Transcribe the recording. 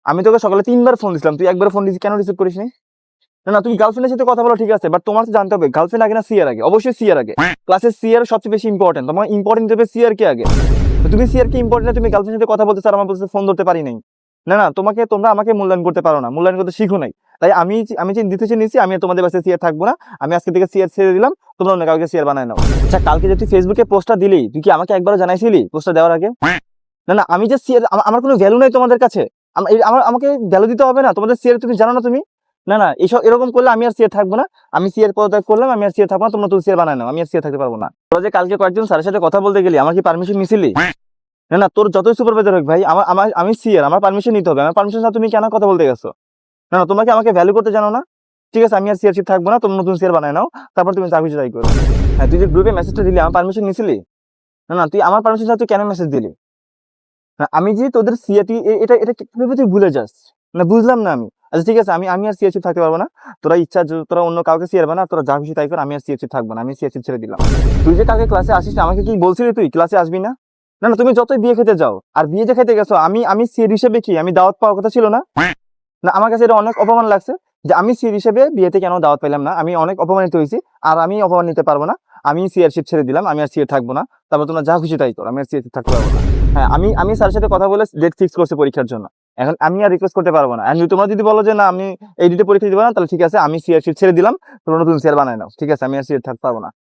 আমি তোকে সকালে 3বার ফোন দিছিলাম, তুই একবার ফোন দিছিস, কেন রিসিভ করিস নি? না না, তুমি গার্লফ্রেন্ডের সাথে কথা বলো ঠিক আছে, বাট তোমার তো জানতে হবে গার্লফ্রেন্ড আগে না সিয়ার আগে? অবশ্যই সিয়ার আগে। ক্লাসের সিয়ার সবচেয়ে বেশি ইম্পর্টেন্ট, তোমার ইম্পর্টেন্ট দেবে সিয়ার কে আগে? তো তুমি সিয়ার কি ইম্পর্টেন্ট, তুমি গার্লফ্রেন্ডের সাথে কথা বলতে স্যার আমার বলতে ফোন ধরতে পারি নাই? না না, তোমরা আমাকে মূল্যায়ন করতে পারো না, মূল্যায়ন করতে শিখো নাই। তাই আমি যে ডিসিশন নিয়েছি, আমি আর তোমাদের বাসায় সিয়ার থাকবো না। আমি আজকে থেকে সিয়ার ছেড়ে দিলাম, তোমরা অন্য কাউকে সিয়ার বানায় নাও। আচ্ছা, কালকে যে তুই ফেসবুকে পোস্টটা দিলি, তুই কি আমাকে একবারও জানাইছিলি পোস্টটা দেওয়ার আগে? না না, আমি যে সিয়ার, আমার কোনো ভ্যালু নাই তোমাদের কাছে। আমাকে ভ্যালু দিতে হবে না তোমাদের সিয়ার, তুমি জানো না তুমি? না না, এরকম করলে আমি আর সিয়ার থাকবো না। আমি সিয়ার পদত্যাগ করলাম, আমি আর সিয়ার থাকবো না, তোমরা তো সিয়ার বানায় নাও, আমি আর সিয়ার থাকতে পারবো না। তোরা যে কালকে কয়েকজন স্যারের সাথে কথা বলতে গেলি, আমার কি পারমিশন নিছিলি? না না, তোর যতই সুপারভাইজার হোক ভাই, আমি সিয়ার, আমার পারমিশন নিতে হবে। আমার পারমিশন ছাড়া তুমি কেন কথা বলতে গেছো? না না, তোমরা কি আমাকে ভ্যালু করতে জানো না? ঠিক আছে, আমি আর সিয়ারশিপ থাকবো না, তোমরা নতুন সিয়ার বানায় নাও, তারপর তুমি যা খুশি তাই করো। হ্যাঁ, তুই যে গ্রুপে মেসেজটা দিলি, আমার পারমিশন নিছিলি? না না, তুই আমার পারমিশন ছাড়া তুই কেন মেসেজ দিলি? না, আমি যে তোদের সিআর, তুই এটা এটা কিভাবে তুই ভুলে যাস? না, বুঝলাম না আমি। আচ্ছা ঠিক আছে, আমি আর সিআরশিপ থাকতে পারবো না। তোরা ইচ্ছা, তোরা অন্য কাউকে সিআর বানা, তোরা যা খুশি তাই কর, আমি আর সিআরশিপ থাকবো না, আমি সিআরশিপ ছেড়ে দিলাম। তুই যে কালকে ক্লাসে আসিস না, আমাকে কি বলছিলি তুই ক্লাসে আসবি না? না না, তুমি যতই বিয়ে খেতে যাও, আর বিয়ে যে খেতে গেছো, আমি সিআর হিসেবে কি আমি দাওয়াত পাওয়ার কথা ছিল না? না, আমার কাছে এটা অনেক অপমান লাগছে যে আমি সিআর হিসেবে বিয়েতে কেন দাওয়াত পেলাম না, আমি অনেক অপমানিত হয়েছি। আর আমি অপমান নিতে পারবো না, আমি সিআরশিপ ছেড়ে দিলাম, আমি আর সিআর থাকবো না। তারপর তোমরা যা খুশি তাই করো, আমি আর সিআর থাকতে পারবো না। হ্যাঁ, আমি স্যারের সাথে কথা বলে ডেট ফিক্স করছি পরীক্ষার জন্য। এখন আমি আর রিকোয়েস্ট করতে পারবো না। তোমরা যদি বলো যে না আমি এই ডেটে পরীক্ষা দিবো না, তাহলে ঠিক আছে, আমি সিআরশিপ ছেড়ে দিলাম, তোমরা নতুন সিআর বানায় নাও। ঠিক আছে, আমি আর সিআর থাকতে পারবো না।